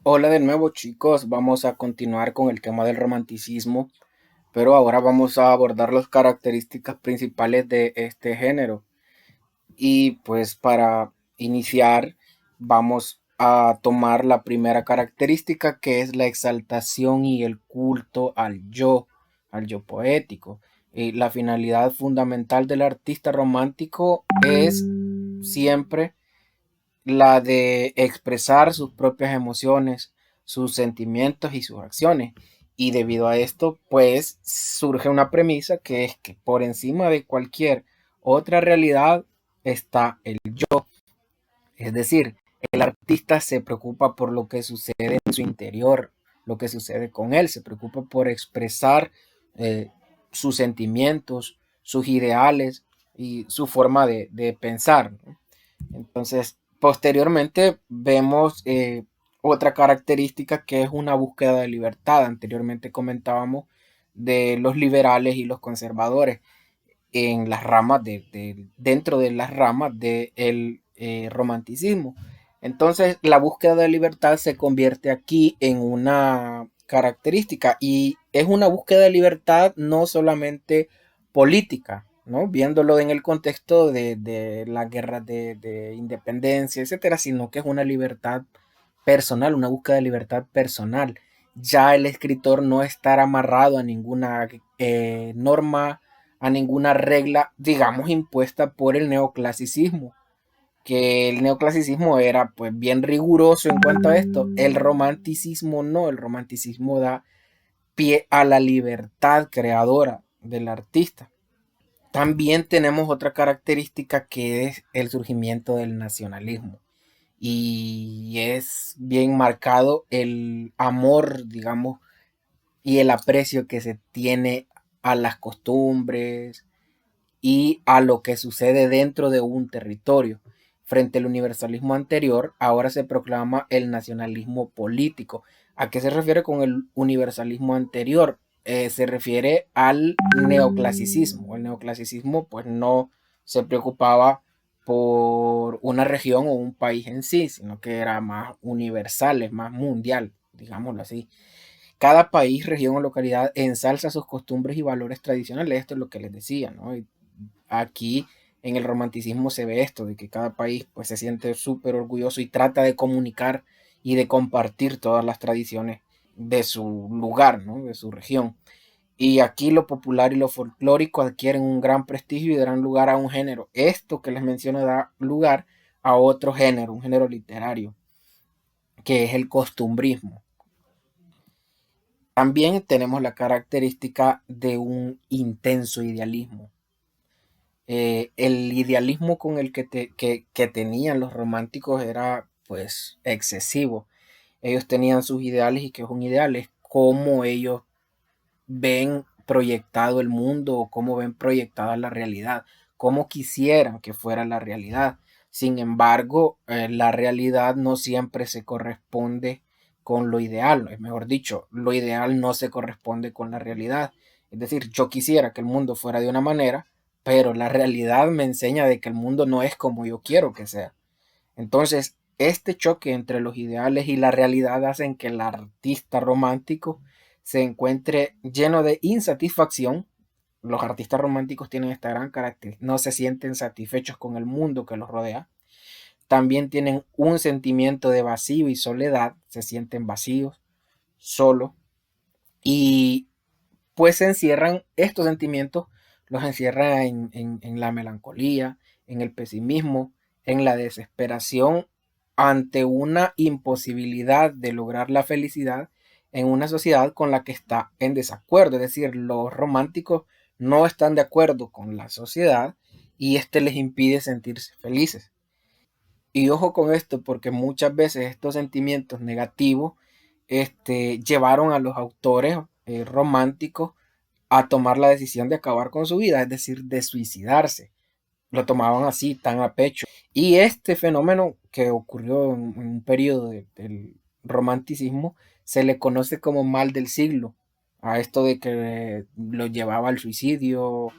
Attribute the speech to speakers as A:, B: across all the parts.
A: Hola de nuevo chicos, vamos a continuar con el tema del romanticismo, pero ahora vamos a abordar las características principales de este género. Y pues para iniciar vamos a tomar la primera característica, que es la exaltación y el culto al yo poético. La finalidad fundamental del artista romántico es siempre la de expresar sus propias emociones, sus sentimientos y sus acciones. Y debido a esto, pues surge una premisa, que es que por encima de cualquier otra realidad está el yo. Es decir, el artista se preocupa por lo que sucede en su interior, lo que sucede con él, se preocupa por expresar eh, sus sentimientos, sus ideales y su forma de pensar, ¿no? Entonces, posteriormente vemos otra característica, que es una búsqueda de libertad. Anteriormente comentábamos de los liberales y los conservadores en las ramas dentro de las ramas del romanticismo. Entonces, la búsqueda de libertad se convierte aquí en una característica, y es una búsqueda de libertad no solamente política, ¿no? Viéndolo en el contexto de la guerra de independencia, etcétera, sino que es una libertad personal, una búsqueda de libertad personal. Ya el escritor no estará amarrado a ninguna norma, a ninguna regla, digamos, impuesta por el neoclasicismo, que el neoclasicismo era pues bien riguroso en cuanto a esto. El romanticismo no, el romanticismo da pie a la libertad creadora del artista. También tenemos otra característica, que es el surgimiento del nacionalismo. Y es bien marcado el amor, digamos, y el aprecio que se tiene a las costumbres y a lo que sucede dentro de un territorio. Frente al universalismo anterior, ahora se proclama el nacionalismo político. ¿A qué se refiere con el universalismo anterior? Se refiere al neoclasicismo. El neoclasicismo pues no se preocupaba por una región o un país en sí, sino que era más universal, es más mundial, digámoslo así. Cada país, región o localidad ensalza sus costumbres y valores tradicionales. Esto es lo que les decía, ¿no? Y aquí en el romanticismo se ve esto, de que cada país pues se siente súper orgulloso y trata de comunicar y de compartir todas las tradiciones de su lugar, ¿no? De su región. Y aquí lo popular y lo folclórico adquieren un gran prestigio y darán lugar a un género. Esto que les menciono da lugar a otro género, un género literario, que es el costumbrismo. También tenemos la característica de un intenso idealismo. El idealismo con el que tenían los románticos era pues excesivo. Ellos tenían sus ideales. ¿Y qué es un ideal? Es cómo ellos ven proyectado el mundo, o cómo ven proyectada la realidad, cómo quisieran que fuera la realidad. Sin embargo, la realidad no siempre se corresponde con lo ideal. Es mejor dicho, lo ideal no se corresponde con la realidad. Es decir, yo quisiera que el mundo fuera de una manera, pero la realidad me enseña de que el mundo no es como yo quiero que sea. Entonces, este choque entre los ideales y la realidad hacen que el artista romántico se encuentre lleno de insatisfacción. Los artistas románticos tienen esta gran característica: no se sienten satisfechos con el mundo que los rodea. También tienen un sentimiento de vacío y soledad, se sienten vacíos, solos, y pues se encierran estos sentimientos, los encierran en la melancolía, en el pesimismo, en la desesperación ante una imposibilidad de lograr la felicidad en una sociedad con la que está en desacuerdo. Es decir, los románticos no están de acuerdo con la sociedad, y este les impide sentirse felices. Y ojo con esto, porque muchas veces estos sentimientos negativos llevaron a los autores románticos a tomar la decisión de acabar con su vida, es decir, de suicidarse. Lo tomaban así, tan a pecho. Y este fenómeno, que ocurrió en un periodo del romanticismo, se le conoce como mal del siglo. A esto de que lo llevaba al suicidio,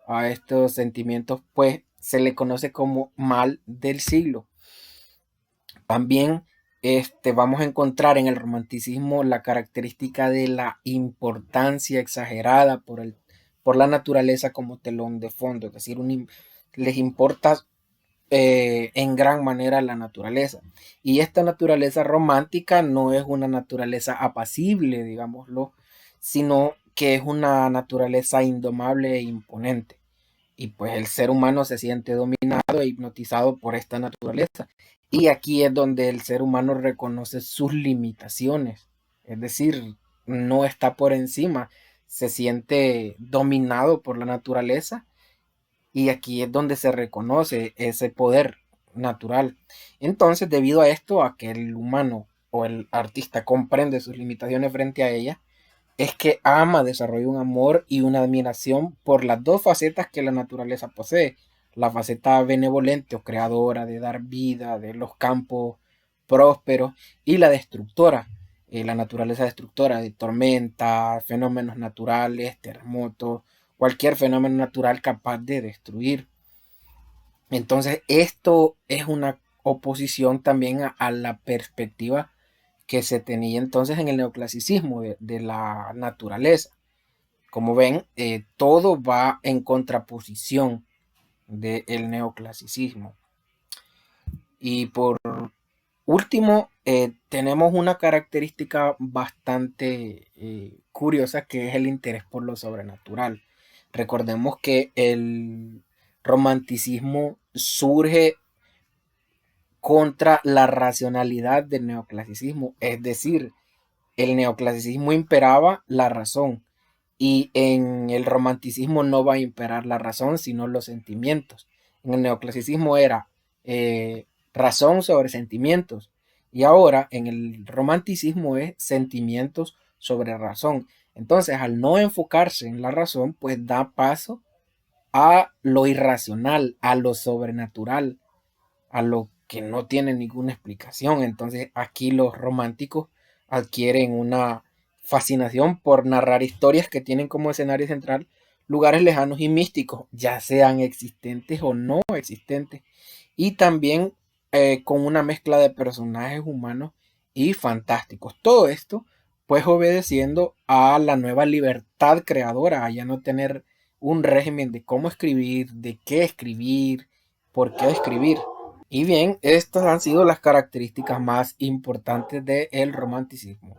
A: a estos sentimientos, pues se le conoce como mal del siglo. También vamos a encontrar en el romanticismo la característica de la importancia exagerada por la naturaleza como telón de fondo, es decir, les importa en gran manera la naturaleza. Y esta naturaleza romántica no es una naturaleza apacible, digámoslo, sino que es una naturaleza indomable e imponente. Y pues el ser humano se siente dominado e hipnotizado por esta naturaleza. Y aquí es donde el ser humano reconoce sus limitaciones. Es decir, no está por encima, se siente dominado por la naturaleza y aquí es donde se reconoce ese poder natural. Entonces, debido a esto, a que el humano o el artista comprende sus limitaciones frente a ella, es que ama, desarrolla un amor y una admiración por las dos facetas que la naturaleza posee. La faceta benevolente o creadora de dar vida, de los campos prósperos, y la destructora, la naturaleza destructora de tormentas, fenómenos naturales, terremotos, cualquier fenómeno natural capaz de destruir. Entonces, esto es una oposición también a la perspectiva que se tenía entonces en el neoclasicismo de la naturaleza. Como ven, todo va en contraposición del neoclasicismo. Y por último, tenemos una característica bastante curiosa que es el interés por lo sobrenatural. Recordemos que el romanticismo surge contra la racionalidad del neoclasicismo, es decir, el neoclasicismo imperaba la razón y en el romanticismo no va a imperar la razón, sino los sentimientos. En el neoclasicismo era razón sobre sentimientos y ahora en el romanticismo es sentimientos sobre razón. Entonces, al no enfocarse en la razón, pues da paso a lo irracional, a lo sobrenatural, a lo que no tiene ninguna explicación. Entonces aquí los románticos adquieren una fascinación por narrar historias que tienen como escenario central lugares lejanos y místicos, ya sean existentes o no existentes, y también con una mezcla de personajes humanos y fantásticos. Todo esto pues obedeciendo a la nueva libertad creadora, a ya no tener un régimen de cómo escribir, de qué escribir, por qué escribir. Y bien, estas han sido las características más importantes del romanticismo.